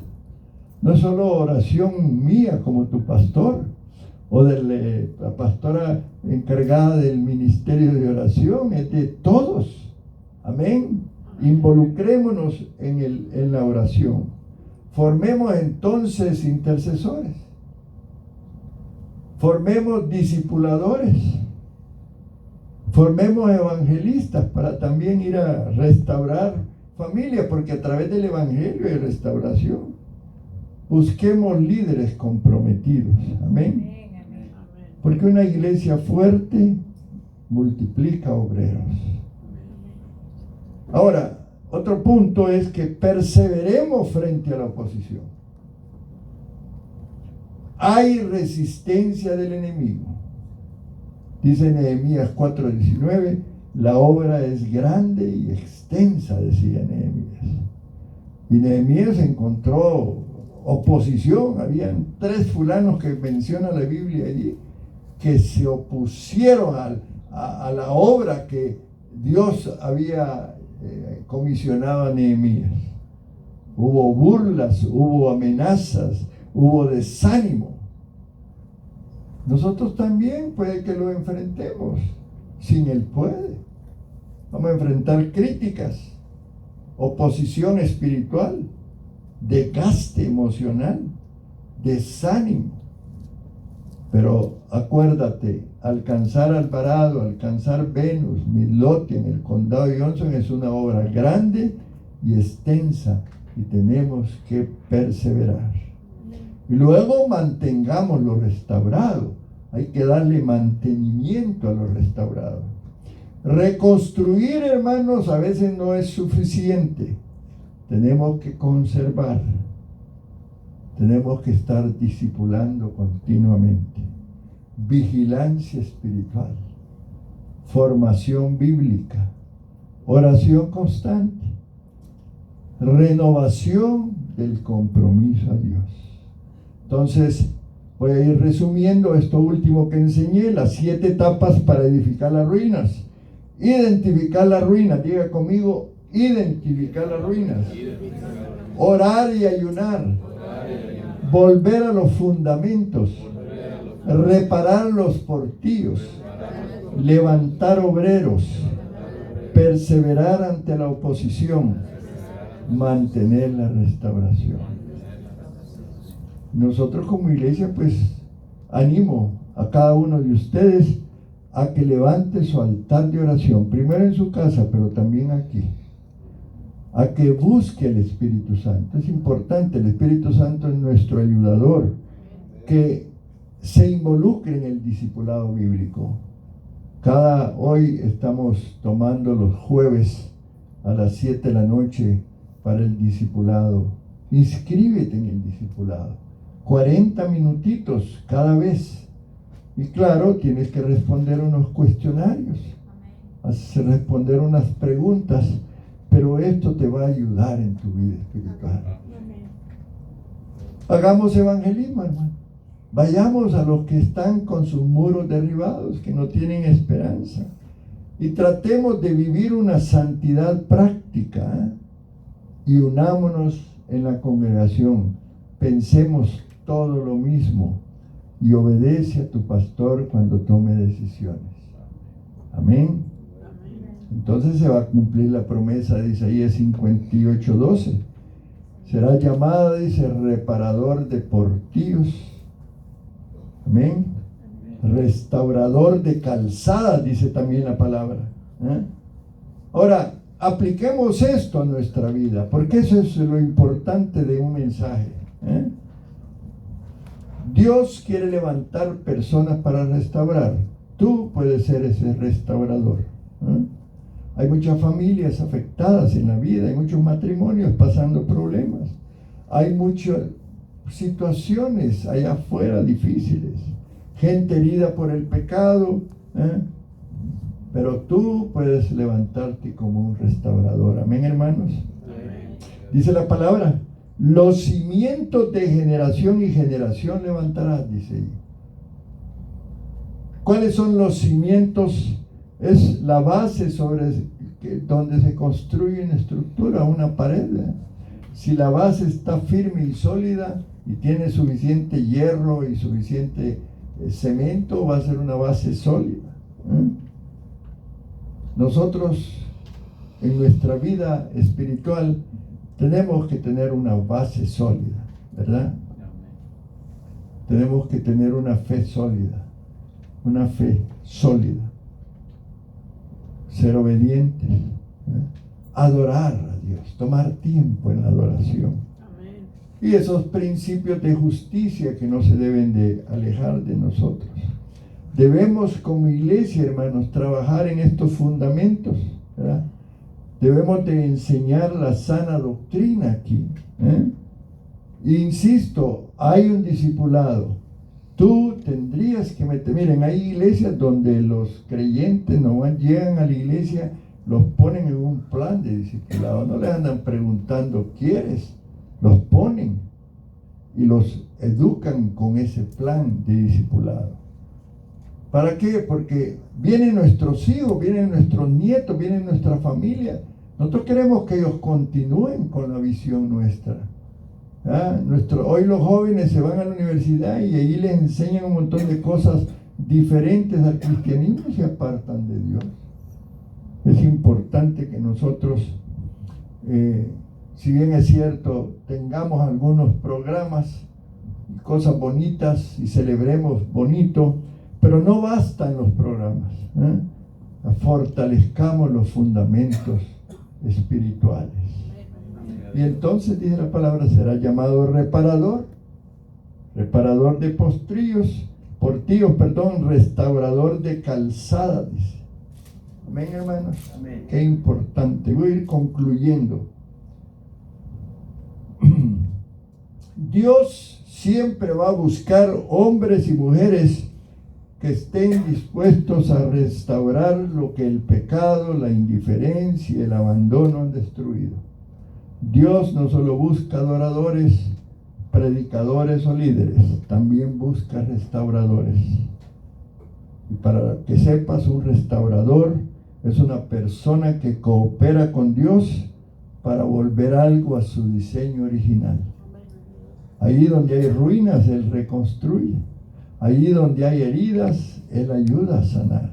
No es solo oración mía como tu pastor o de la pastora encargada del ministerio de oración, es de todos. Amén. Involucrémonos en la oración. Formemos entonces intercesores. Formemos discipuladores. Formemos evangelistas para también ir a restaurar familias, porque a través del evangelio hay restauración. Busquemos líderes comprometidos. Amén. Porque una iglesia fuerte multiplica obreros. Ahora, otro punto es que perseveremos frente a la oposición. Hay resistencia del enemigo. Dice Nehemías 4:19, la obra es grande y extensa, decía Nehemías. Y Nehemías encontró oposición. Habían 3 fulanos que menciona la Biblia allí, que se opusieron a la obra que Dios había comisionado a Nehemías. Hubo burlas, hubo amenazas, hubo desánimo. Nosotros también puede que lo enfrentemos. Sin Él puede. Vamos a enfrentar críticas, oposición espiritual, desgaste emocional, desánimo. Pero acuérdate, alcanzar Alvarado, alcanzar Venus, Midlothian, en el condado de Johnson es una obra grande y extensa y tenemos que perseverar. Y luego mantengamos lo restaurado. Hay que darle mantenimiento a lo restaurado. Reconstruir, hermanos, a veces no es suficiente. Tenemos que conservar. Tenemos que estar discipulando continuamente. Vigilancia espiritual. Formación bíblica. Oración constante. Renovación del compromiso a Dios. Entonces, voy a ir resumiendo esto último que enseñé, las 7 etapas para edificar las ruinas. Identificar las ruinas, diga conmigo, identificar las ruinas. Orar y ayunar. Volver a los fundamentos. Reparar los portillos. Levantar obreros. Perseverar ante la oposición. Mantener la restauración. Nosotros como iglesia, pues, animo a cada uno de ustedes a que levante su altar de oración, primero en su casa, pero también aquí, a que busque el Espíritu Santo. Es importante, el Espíritu Santo es nuestro ayudador, que se involucre en el discipulado bíblico. Hoy estamos tomando los jueves a las 7 de la noche para el discipulado. Inscríbete en el discipulado. 40 minutitos cada vez. Y claro, tienes que responder unos cuestionarios, responder unas preguntas, pero esto te va a ayudar en tu vida espiritual. Hagamos evangelismo, hermano. Vayamos a los que están con sus muros derribados, que no tienen esperanza, y tratemos de vivir una santidad práctica, y unámonos en la congregación. Pensemos todo lo mismo y obedece a tu pastor cuando tome decisiones. Amén. Entonces se va a cumplir la promesa de Isaías 58:12. Será llamada, dice, reparador de portillos. Amén. Restaurador de calzadas, dice también la palabra. Ahora, apliquemos esto a nuestra vida, porque eso es lo importante de un mensaje. Dios quiere levantar personas para restaurar. Tú puedes ser ese restaurador. Hay muchas familias afectadas en la vida, hay muchos matrimonios pasando problemas, hay muchas situaciones allá afuera difíciles, gente herida por el pecado, pero tú puedes levantarte como un restaurador. Amén, hermanos. Amén. Dice la palabra, los cimientos de generación y generación levantarás, dice ella. ¿Cuáles son los cimientos? Es la base sobre donde se construye una estructura, una pared. Si la base está firme y sólida y tiene suficiente hierro y suficiente cemento, va a ser una base sólida. Nosotros en nuestra vida espiritual tenemos que tener una base sólida, ¿verdad? Tenemos que tener una fe sólida, ser obedientes, adorar a Dios, tomar tiempo en la adoración. Amén. Y esos principios de justicia que no se deben de alejar de nosotros. Debemos como iglesia, hermanos, trabajar en estos fundamentos, ¿verdad? Debemos de enseñar la sana doctrina aquí. Insisto, hay un discipulado. Tú tendrías que meter. Miren, hay iglesias donde los creyentes no llegan a la iglesia los ponen en un plan de discipulado, no les andan preguntando, ¿quieres? Los ponen y los educan con ese plan de discipulado. ¿Para qué? Porque vienen nuestros hijos, vienen nuestros nietos, vienen nuestra familia. Nosotros queremos que ellos continúen con la visión nuestra. Hoy los jóvenes se van a la universidad y ahí les enseñan un montón de cosas diferentes al cristianismo y se apartan de Dios. Es importante que nosotros, si bien es cierto, tengamos algunos programas y cosas bonitas y celebremos bonito, pero no bastan los programas. Fortalezcamos los fundamentos espirituales. Y entonces, dice la palabra, será llamado reparador de portillos, restaurador de calzada, dice. Amén, hermanos. Amén. Qué importante. Voy a ir concluyendo. Dios siempre va a buscar hombres y mujeres que estén dispuestos a restaurar lo que el pecado, la indiferencia y el abandono han destruido. Dios no solo busca adoradores, predicadores o líderes, también busca restauradores. Y para que sepas, un restaurador es una persona que coopera con Dios para volver algo a su diseño original. Allí donde hay ruinas, Él reconstruye. Allí donde hay heridas, Él ayuda a sanar.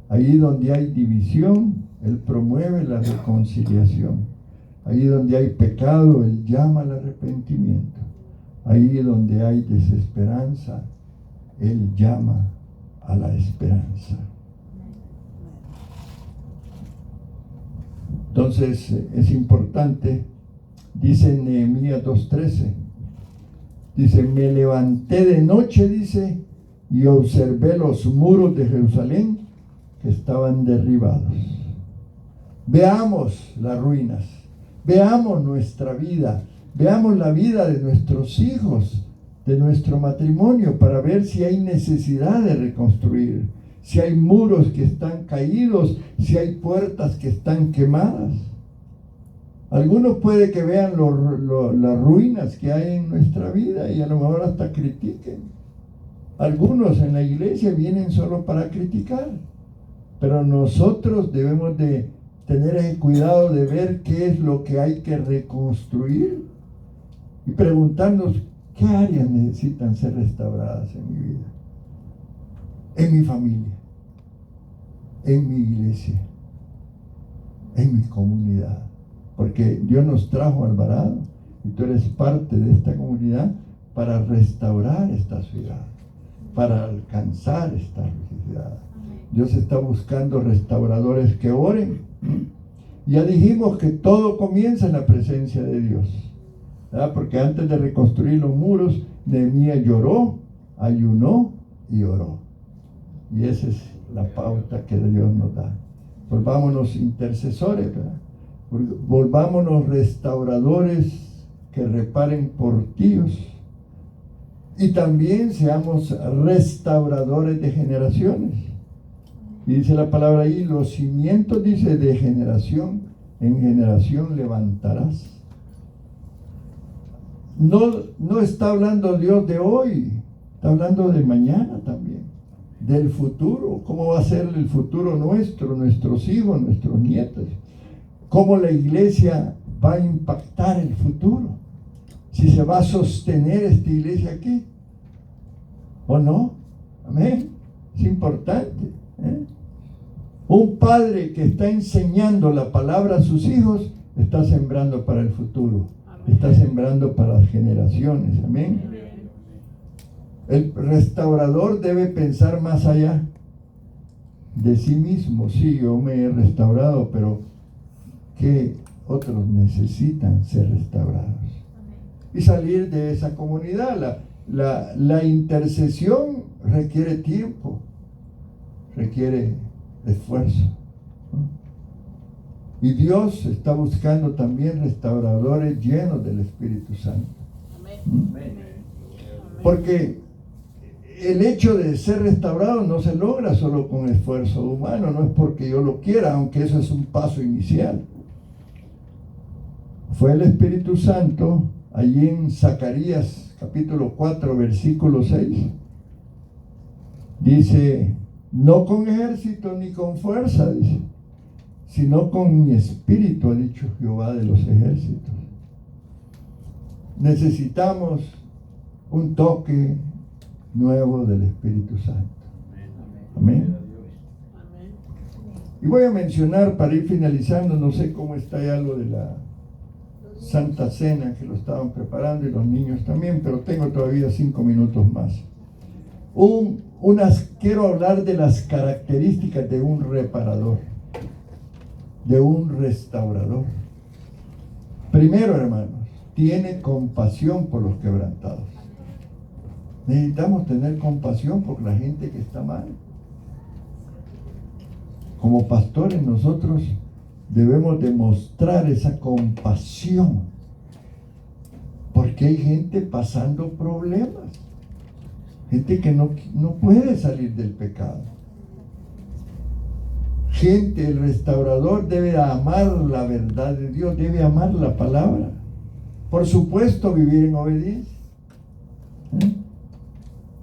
Allí donde hay división, Él promueve la reconciliación. Allí donde hay pecado, Él llama al arrepentimiento. Allí donde hay desesperanza, Él llama a la esperanza. Entonces es importante, dice Nehemías 2:13, dice, me levanté de noche, dice, y observé los muros de Jerusalén que estaban derribados. Veamos las ruinas, veamos nuestra vida, veamos la vida de nuestros hijos, de nuestro matrimonio, para ver si hay necesidad de reconstruir, si hay muros que están caídos, si hay puertas que están quemadas. Algunos puede que vean las ruinas que hay en nuestra vida y a lo mejor hasta critiquen. Algunos en la iglesia vienen solo para criticar, pero nosotros debemos de tener el cuidado de ver qué es lo que hay que reconstruir y preguntarnos qué áreas necesitan ser restauradas en mi vida, en mi familia, en mi iglesia, en mi comunidad. Porque Dios nos trajo a Alvarado y tú eres parte de esta comunidad para restaurar esta ciudad, para alcanzar esta ciudad. Dios está buscando restauradores que oren. Ya dijimos que todo comienza en la presencia de Dios, ¿verdad? Porque antes de reconstruir los muros, Nehemías lloró, ayunó y oró. Y esa es la pauta que Dios nos da. Volvámonos intercesores, ¿verdad? Volvámonos restauradores que reparen portillos y también seamos restauradores de generaciones. Y dice la palabra ahí, los cimientos, dice, de generación en generación levantarás. No está hablando Dios de hoy, está hablando de mañana también, del futuro. ¿Cómo va a ser el futuro nuestro, nuestros hijos, nuestros nietos? ¿Cómo la iglesia va a impactar el futuro? Si se va a sostener esta iglesia aquí o no. Amén. Es importante. Un padre que está enseñando la palabra a sus hijos está sembrando para el futuro. Amén. Está sembrando para las generaciones. Amén. Amén. El restaurador debe pensar más allá de sí mismo. Sí, yo me he restaurado, pero que otros necesitan ser restaurados. Amén. Y salir de esa comunidad. La intercesión requiere tiempo, requiere esfuerzo, ¿no? Y Dios está buscando también restauradores llenos del Espíritu Santo. Amén. Porque el hecho de ser restaurado no se logra solo con esfuerzo humano, no es porque yo lo quiera, aunque eso es un paso inicial. Fue el Espíritu Santo, allí en Zacarías capítulo 4, versículo 6, dice, no con ejército ni con fuerza, dice, sino con mi espíritu, ha dicho Jehová de los ejércitos. Necesitamos un toque nuevo del Espíritu Santo. Amén. Y voy a mencionar, para ir finalizando, no sé cómo está ya lo de la Santa Cena, que lo estaban preparando, y los niños también, pero tengo todavía 5 minutos más. Quiero hablar de las características de un reparador, de un restaurador. Primero, hermanos, tiene compasión por los quebrantados. Necesitamos tener compasión por la gente que está mal. Como pastores nosotros debemos demostrar esa compasión, porque hay gente pasando problemas, gente que no puede salir del pecado. Gente, el restaurador debe amar la verdad de Dios, debe amar la palabra. Por supuesto, vivir en obediencia.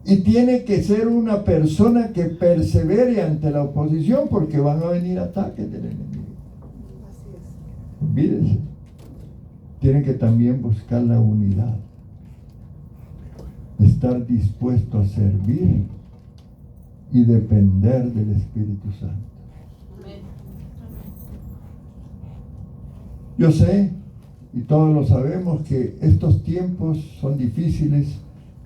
Y tiene que ser una persona que persevere ante la oposición, porque van a venir ataques del enemigo. Olvídese. Tienen que también buscar la unidad, estar dispuesto a servir y depender del Espíritu Santo. Yo sé, y todos lo sabemos, que estos tiempos son difíciles.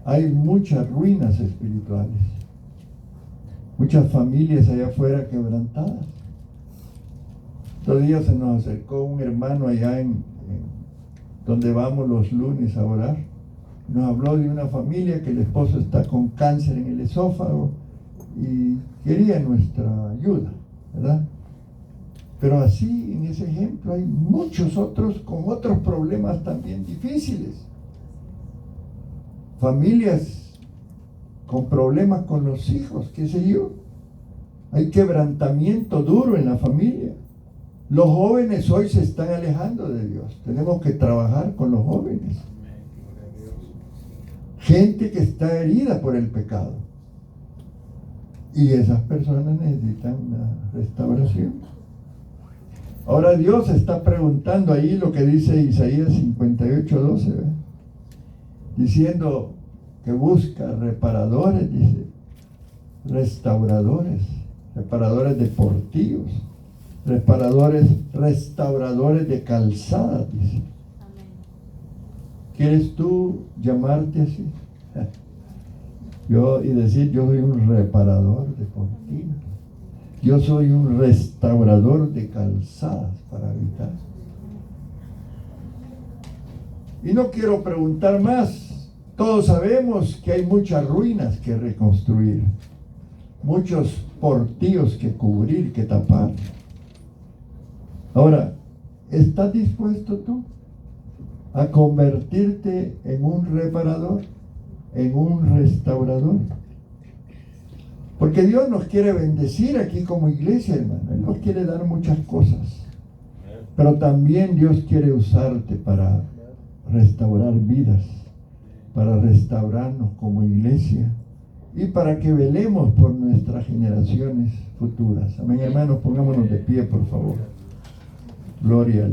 Hay muchas ruinas espirituales, muchas familias allá afuera quebrantadas. Otro día se nos acercó un hermano allá en donde vamos los lunes a orar. Nos habló de una familia que el esposo está con cáncer en el esófago y quería nuestra ayuda, ¿verdad? Pero así, en ese ejemplo, hay muchos otros con otros problemas también difíciles. Familias con problemas con los hijos, qué sé yo. Hay quebrantamiento duro en la familia. Los jóvenes hoy se están alejando de Dios. Tenemos que trabajar con los jóvenes. Gente que está herida por el pecado. Y esas personas necesitan una restauración. Ahora Dios está preguntando ahí lo que dice Isaías 58:12, ¿verdad? Diciendo que busca reparadores, dice, restauradores deportivos, restauradores de calzadas, dice. ¿Quieres tú llamarte así? Y decir, yo soy un reparador deportivo, yo soy un restaurador de calzadas para habitar. Y no quiero preguntar más. Todos sabemos que hay muchas ruinas que reconstruir, muchos portillos que cubrir, que tapar. Ahora, ¿estás dispuesto tú a convertirte en un reparador, en un restaurador? Porque Dios nos quiere bendecir aquí como iglesia, hermano. Él nos quiere dar muchas cosas. Pero también Dios quiere usarte para restaurar vidas, para restaurarnos como iglesia y para que velemos por nuestras generaciones futuras. Amén, hermanos, pongámonos de pie, por favor. Gloria al